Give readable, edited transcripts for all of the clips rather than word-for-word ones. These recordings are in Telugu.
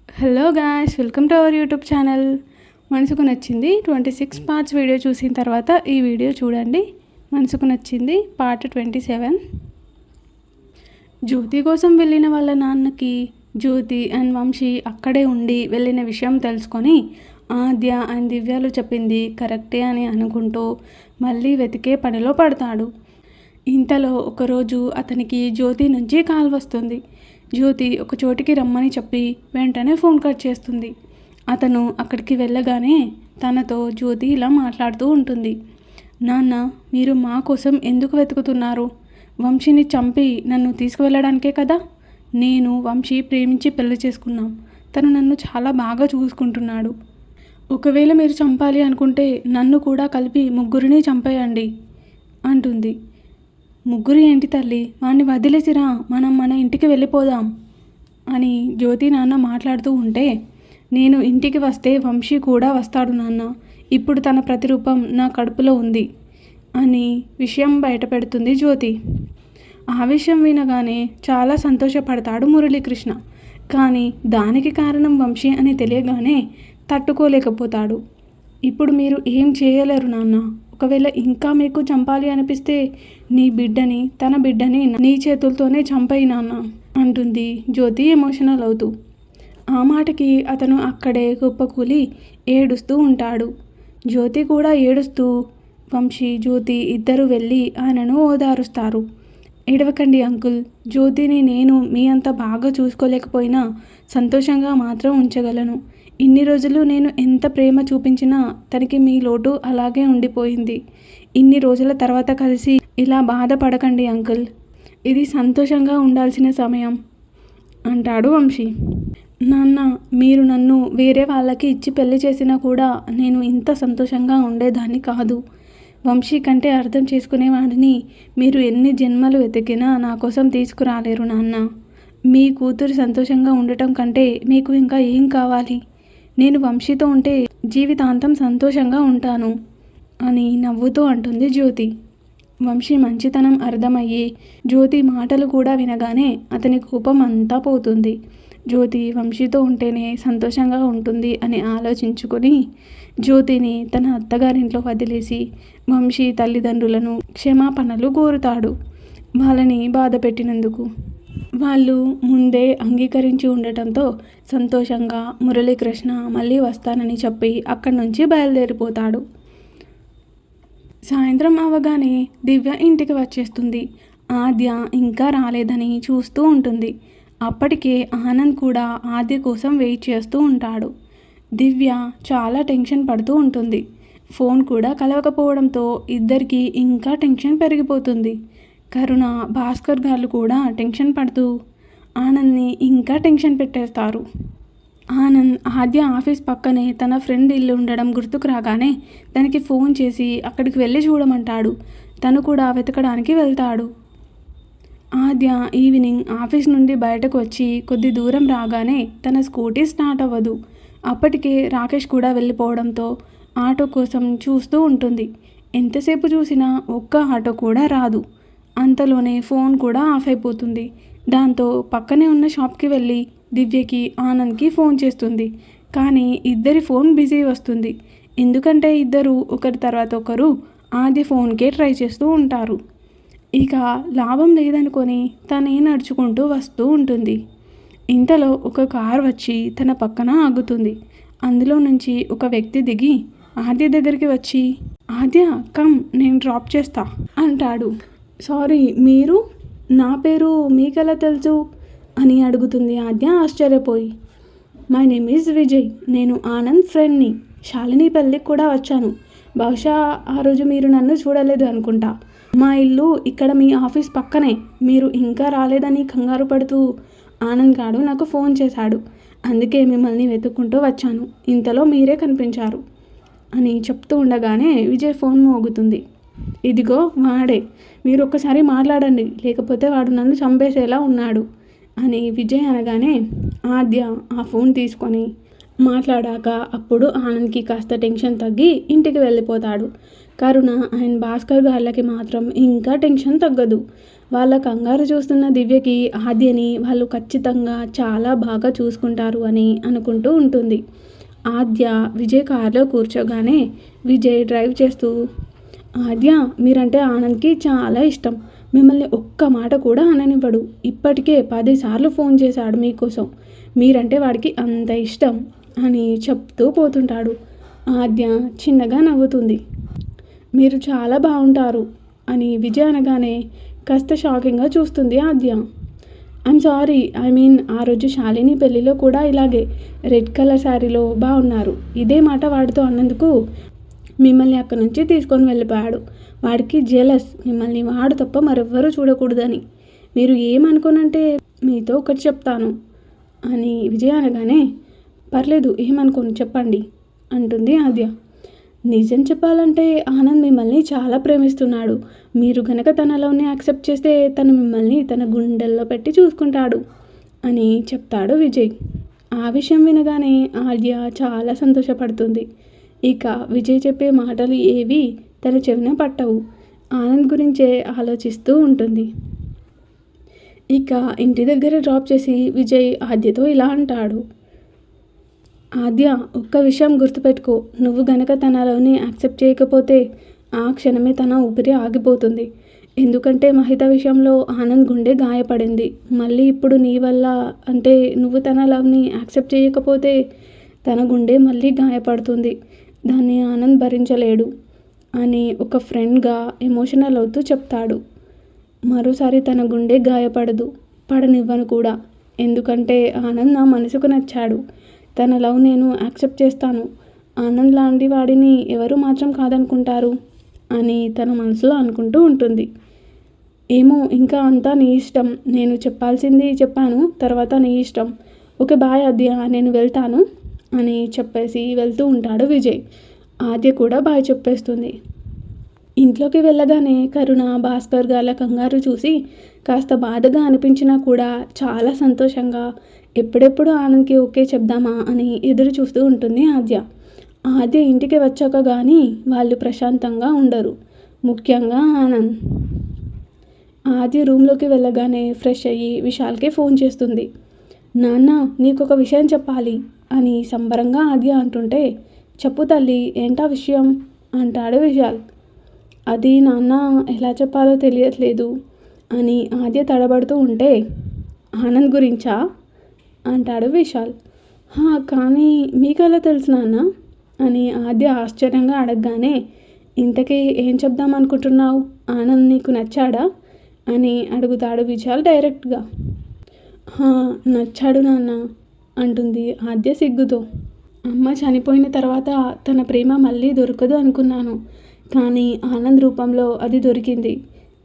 Hello guys, welcome to our YouTube channel. మనసుకు నచ్చింది 26 పార్ట్స్ వీడియో చూసిన తర్వాత ఈ వీడియో చూడండి. మనసుకు నచ్చింది పార్ట్ 27. జ్యోతి కోసం వెళ్ళిన వాళ్ళ నాన్నకి జ్యోతి అండ్ వంశీ అక్కడే ఉండి వెళ్ళిన విషయం తెలుసుకొని ఆద్య అండ్ దివ్యలు చెప్పింది కరెక్టే అని అనుకుంటూ మళ్ళీ వెతికే పనిలో పడతాడు. ఇంతలో ఒకరోజు అతనికి జ్యోతి నుంచి కాల్ వస్తుంది. జ్యోతి ఒక చోటికి రమ్మని చెప్పి వెంటనే ఫోన్ కట్ చేస్తుంది. అతను అక్కడికి వెళ్ళగానే తనతో జ్యోతి ఇలా మాట్లాడుతూ ఉంటుంది. నాన్న, మీరు మా కోసం ఎందుకు వెతుకుతున్నారు? వంశీని చంపి నన్ను తీసుకువెళ్ళడానికే కదా. నేను వంశీ ప్రేమించి పెళ్లి చేసుకున్నాం. తను నన్ను చాలా బాగా చూసుకుంటున్నాడు. ఒకవేళ మీరు చంపాలి అనుకుంటే నన్ను కూడా కలిపి ముగ్గురిని చంపేయండి అంటుంది. ముగ్గురు ఏంటి తల్లి, వాడిని వదిలేసిరా, మనం మన ఇంటికి వెళ్ళిపోదాం అని జ్యోతి నాన్న మాట్లాడుతూ ఉంటే, నేను ఇంటికి వస్తే వంశీ కూడా వస్తాడు నాన్న. ఇప్పుడు తన ప్రతిరూపం నా కడుపులో ఉంది అని విషయం బయట పెడుతుంది జ్యోతి. ఆ విషయం వినగానే చాలా సంతోషపడతాడు మురళీకృష్ణ. కానీ దానికి కారణం వంశీ అని తెలియగానే తట్టుకోలేకపోతాడు. ఇప్పుడు మీరు ఏం చేయలేరు నాన్న. ఒకవేళ ఇంకా మీకు చంపాలి అనిపిస్తే నీ బిడ్డని, తన బిడ్డని నీ చేతులతోనే చంపేయి నాన్న అంటుంది జ్యోతి ఎమోషనల్ అవుతూ. ఆ మాటకి అతను అక్కడే కుప్పకూలి ఏడుస్తూ ఉంటాడు. జ్యోతి కూడా ఏడుస్తూ వంశీ, జ్యోతి ఇద్దరు వెళ్ళి ఆయనను ఓదారుస్తారు. ఏడవకండి అంకుల్, జ్యోతిని నేను మీ అంత బాగా చూసుకోలేకపోయినా సంతోషంగా మాత్రం ఉంచగలను. ఇన్ని రోజులు నేను ఎంత ప్రేమ చూపించినా తనకి మీ లోటు అలాగే ఉండిపోయింది. ఇన్ని రోజుల తర్వాత కలిసి ఇలా బాధపడకండి అంకుల్, ఇది సంతోషంగా ఉండాల్సిన సమయం అంటాడు వంశీ. నాన్న, మీరు నన్ను వేరే వాళ్ళకి ఇచ్చి పెళ్లి చేసినా కూడా నేను ఇంత సంతోషంగా ఉండేదాన్ని కాదు. వంశీ కంటే అర్థం చేసుకునేవాడిని మీరు ఎన్ని జన్మలు వెతికినా నా కోసం తీసుకురాలేరు నాన్న. మీ కూతురు సంతోషంగా ఉండటం కంటే మీకు ఇంకా ఏం కావాలి? నేను వంశీతో ఉంటే జీవితాంతం సంతోషంగా ఉంటాను అని నవ్వుతూ అంటుంది జ్యోతి. వంశీ మంచితనం అర్థమయ్యి జ్యోతి మాటలు కూడా వినగానే అతని కోపం అంతా పోతుంది. జ్యోతి వంశీతో ఉంటేనే సంతోషంగా ఉంటుంది అని ఆలోచించుకొని జ్యోతిని తన అత్తగారింట్లో వదిలేసి వంశీ తల్లిదండ్రులను క్షమాపణలు కోరుతాడు వాళ్ళని బాధ పెట్టినందుకు. వాళ్ళు ముందే అంగీకరించి ఉండటంతో సంతోషంగా మురళీకృష్ణ మళ్ళీ వస్తానని చెప్పి అక్కడి నుంచి బయలుదేరిపోతాడు. సాయంత్రం అవగానే దివ్య ఇంటికి వచ్చేస్తుంది. ఆద్య ఇంకా రాలేదని చూస్తూ ఉంటుంది. అప్పటికే ఆనంద్ కూడా ఆద్య కోసం వెయిట్ చేస్తూ ఉంటాడు. దివ్య చాలా టెన్షన్ పడుతూ ఉంటుంది. ఫోన్ కూడా కలవకపోవడంతో ఇద్దరికి ఇంకా టెన్షన్ పెరిగిపోతుంది. కరుణ, భాస్కర్ గారు కూడా టెన్షన్ పడుతూ ఆనంద్ని ఇంకా టెన్షన్ పెట్టేస్తారు. ఆనంద్ ఆద్య ఆఫీస్ పక్కనే తన ఫ్రెండ్ ఇల్లు ఉండడం గుర్తుకు రాగానే తనకి ఫోన్ చేసి అక్కడికి వెళ్ళి చూడమంటాడు. తను కూడా వెతకడానికి వెళ్తాడు. ఆద్య ఈవినింగ్ ఆఫీస్ నుండి బయటకు వచ్చి కొద్ది దూరం రాగానే తన స్కూటీ స్టార్ట్ అవ్వదు. అప్పటికే రాకేష్ కూడా వెళ్ళిపోవడంతో ఆటో కోసం చూస్తూ ఉంటుంది. ఎంతసేపు చూసినా ఒక్క ఆటో కూడా రాదు. అంతలోనే ఫోన్ కూడా ఆఫ్ అయిపోతుంది. దాంతో పక్కనే ఉన్న షాప్కి వెళ్ళి దివ్యకి, ఆనంద్కి ఫోన్ చేస్తుంది. కానీ ఇద్దరి ఫోన్ బిజీ వస్తుంది. ఎందుకంటే ఇద్దరు ఒకరి తర్వాత ఒకరు ఆద్య ఫోన్కే ట్రై చేస్తూ ఉంటారు. ఇక లాభం లేదనుకొని తనే నడుచుకుంటూ వస్తూ ఉంటుంది. ఇంతలో ఒక కార్ వచ్చి తన పక్కన ఆగుతుంది. అందులో నుంచి ఒక వ్యక్తి దిగి ఆద్య దగ్గరికి వచ్చి, ఆద్య కమ్, నేను డ్రాప్ చేస్తా అంటాడు. సారీ, మీరు? నా పేరు మీకెలా తెలుసు అని అడుగుతుంది ఆద్య ఆశ్చర్యపోయి. మై నేమ్ ఈజ్ విజయ్, నేను ఆనంద్ ఫ్రెండ్ని. శాలిని పెళ్ళికి కూడా వచ్చాను. బహుశా ఆ రోజు మీరు నన్ను చూడలేదు అనుకుంటా. మా ఇల్లు ఇక్కడ మీ ఆఫీస్ పక్కనే. మీరు ఇంకా రాలేదని కంగారు పడుతూ ఆనంద్ గాడు నాకు ఫోన్ చేశాడు. అందుకే మిమ్మల్ని వెతుక్కుంటూ వచ్చాను. ఇంతలో మీరే కనిపించారు అని చెప్తూ ఉండగానే విజయ్ ఫోన్ మోగుతుంది. ఇదిగో వాడే, మీరు ఒక్కసారి మాట్లాడండి, లేకపోతే వాడు నన్ను చంపేసేలా ఉన్నాడు అని విజయ్ అనగానే ఆద్య ఆ ఫోన్ తీసుకొని మాట్లాడాక అప్పుడు ఆనంద్కి కాస్త టెన్షన్ తగ్గి ఇంటికి వెళ్ళిపోతాడు. కరుణ అండ్ భాస్కర్ గాళ్ళకి మాత్రం ఇంకా టెన్షన్ తగ్గదు. వాళ్ళ కంగారు చూస్తున్న దివ్యకి ఆద్యని వాళ్ళు ఖచ్చితంగా చాలా బాగా చూసుకుంటారు అని అనుకుంటూ ఉంటుంది. ఆద్య విజయ్ కారులో కూర్చోగానే విజయ్ డ్రైవ్ చేస్తూ, ఆద్య మీరంటే ఆనంద్కి చాలా ఇష్టం. మిమ్మల్ని ఒక్క మాట కూడా అననివ్వడు. ఇప్పటికే 10 సార్లు ఫోన్ చేశాడు మీకోసం. మీరంటే వాడికి అంత ఇష్టం అని చెప్తూ పోతుంటాడు. ఆద్య చిన్నగా నవ్వుతుంది. మీరు చాలా బాగుంటారు అని విజయ్ అనగానే కాస్త షాకింగ్గా చూస్తుంది ఆద్య. ఐమ్ సారీ, ఆ రోజు శాలిని పెళ్ళిలో కూడా ఇలాగే రెడ్ కలర్ శారీలో బాగున్నారు. ఇదే మాట వాడితో అన్నందుకు మిమ్మల్ని అక్కడి నుంచి తీసుకొని వెళ్ళిపోయాడు. వాడికి జెలస్, మిమ్మల్ని వాడు తప్ప మరెవ్వరూ చూడకూడదని. మీరు ఏమనుకోనంటే మీతో ఒకటి చెప్తాను అని విజయ అనగానే, పర్లేదు ఏమనుకోను చెప్పండి అంటుంది ఆద్య. నిజం చెప్పాలంటే ఆనంద్ మిమ్మల్ని చాలా ప్రేమిస్తున్నాడు. మీరు గనక తన లవ్ని యాక్సెప్ట్ చేస్తే తను మిమ్మల్ని తన గుండెల్లో పెట్టి చూసుకుంటాడు అని చెప్తాడు విజయ్. ఆ విషయం వినగానే ఆద్య చాలా సంతోషపడుతుంది. ఇక విజయ్ చెప్పే మాటలు ఏవి తన చెవిన పట్టవు. ఆనంద్ గురించే ఆలోచిస్తూ ఉంటుంది. ఇక ఇంటి దగ్గర డ్రాప్ చేసి విజయ్ ఆద్యతో ఇలా అంటాడు. ఆద్య, ఒక్క విషయం గుర్తుపెట్టుకో. నువ్వు గనక తన లవ్ని యాక్సెప్ట్ చేయకపోతే ఆ క్షణమే తన ఊపిరి ఆగిపోతుంది. ఎందుకంటే మహిత విషయంలో ఆనంద్ గుండె గాయపడింది. మళ్ళీ ఇప్పుడు నీ వల్ల అంటే నువ్వు తన లవ్ని యాక్సెప్ట్ చేయకపోతే తన గుండె మళ్ళీ గాయపడుతుంది. దాన్ని ఆనంద్ భరించలేడు అని ఒక ఫ్రెండ్గా ఎమోషనల్ అవుతూ చెప్తాడు. మరోసారి తన గుండె గాయపడదు, పడనివ్వను కూడా. ఎందుకంటే ఆనంద్ నా మనసుకు నచ్చాడు. తన లవ్ నేను యాక్సెప్ట్ చేస్తాను. ఆనంద్ లాంటి వాడిని ఎవరు మాత్రం కాదనుకుంటారు అని తన మనసులో అనుకుంటూ ఉంటుంది. ఏమో ఇంకా అంతా నీ ఇష్టం. నేను చెప్పాల్సింది చెప్పాను, తర్వాత నీ ఇష్టం. ఓకే బాయ్ ఆద్య, నేను వెళ్తాను అని చెప్పేసి వెళ్తూ ఉంటాడు విజయ్. ఆద్య కూడా బాయ్ చెప్పేస్తుంది. ఇంట్లోకి వెళ్ళగానే కరుణ భాస్కర్ గాళ్ళ కంగారు చూసి కాస్త బాధగా అనిపించినా కూడా చాలా సంతోషంగా ఎప్పుడెప్పుడు ఆనంద్కి ఓకే చెప్దామా అని ఎదురు చూస్తూ ఉంటుంది ఆద్య. ఆద్య ఇంటికి వచ్చాక కానీ వాళ్ళు ప్రశాంతంగా ఉండరు, ముఖ్యంగా ఆనంద్. ఆద్య రూమ్లోకి వెళ్ళగానే ఫ్రెష్ అయ్యి విశాల్కి ఫోన్ చేస్తుంది. నాన్న, నీకు ఒక విషయం చెప్పాలి అని సంబరంగా ఆద్య అంటుంటే, చెప్పు తల్లి, ఏంటా విషయం అంటాడు విశాల్. అది నాన్న, ఎలా చెప్పాలో తెలియట్లేదు అని ఆద్య తడబడుతూ ఉంటే, ఆనంద్ గురించా అంటాడు విశాల్. కానీ మీకెలా తెలుసు నాన్న అని ఆద్య ఆశ్చర్యంగా అడగగానే, ఇంతకీ ఏం చెప్దాం అనుకుంటున్నావు? ఆనంద్ నీకు నచ్చాడా అని అడుగుతాడు విశాల్ డైరెక్ట్గా. నచ్చాడు నాన్న అంటుంది ఆద్య సిగ్గుతో. అమ్మ చనిపోయిన తర్వాత తన ప్రేమ మళ్ళీ దొరకదు అనుకున్నాను, కానీ ఆనంద్ రూపంలో అది దొరికింది.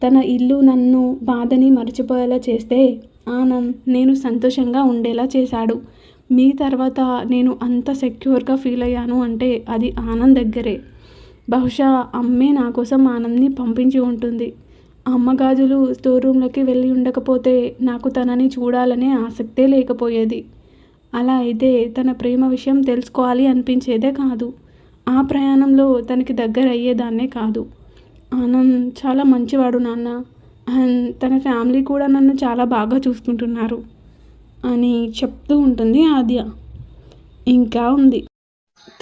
తన ఇల్లు నన్ను బాధని మర్చిపోయేలా చేస్తే ఆనంద్ నేను సంతోషంగా ఉండేలా చేశాడు. మీ తర్వాత నేను అంత సెక్యూర్గా ఫీల్ అయ్యాను అంటే అది ఆనంద్ దగ్గరే. బహుశా అమ్మే నా కోసం ఆనంద్ని పంపించి ఉంటుంది. అమ్మ గాజులు స్టోర్ రూమ్లోకి వెళ్ళి ఉండకపోతే నాకు తనని చూడాలనే ఆసక్తే లేకపోయేది. అలా అయితే తన ప్రేమ విషయం తెలుసుకోవాలి అనిపించేదే కాదు. ఆ ప్రయాణంలో తనకి దగ్గర అయ్యేదాన్నే కాదు. ఆనంద్ చాలా మంచివాడు నాన్న, అండ్ తన ఫ్యామిలీ కూడా నన్ను చాలా బాగా చూసుకుంటున్నారు అని చెప్తూ ఉంటుంది ఆద్య. ఇంకా ఉంది.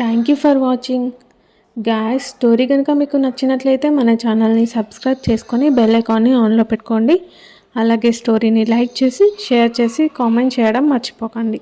Thank you for watching guys. Story కనుక మీకు నచ్చినట్లయితే మన ఛానల్ని సబ్స్క్రైబ్ చేసుకొని బెల్ ఐకాన్ని ఆన్లో పెట్టుకోండి. అలాగే స్టోరీని లైక్ చేసి షేర్ చేసి కామెంట్ చేయడం మర్చిపోకండి.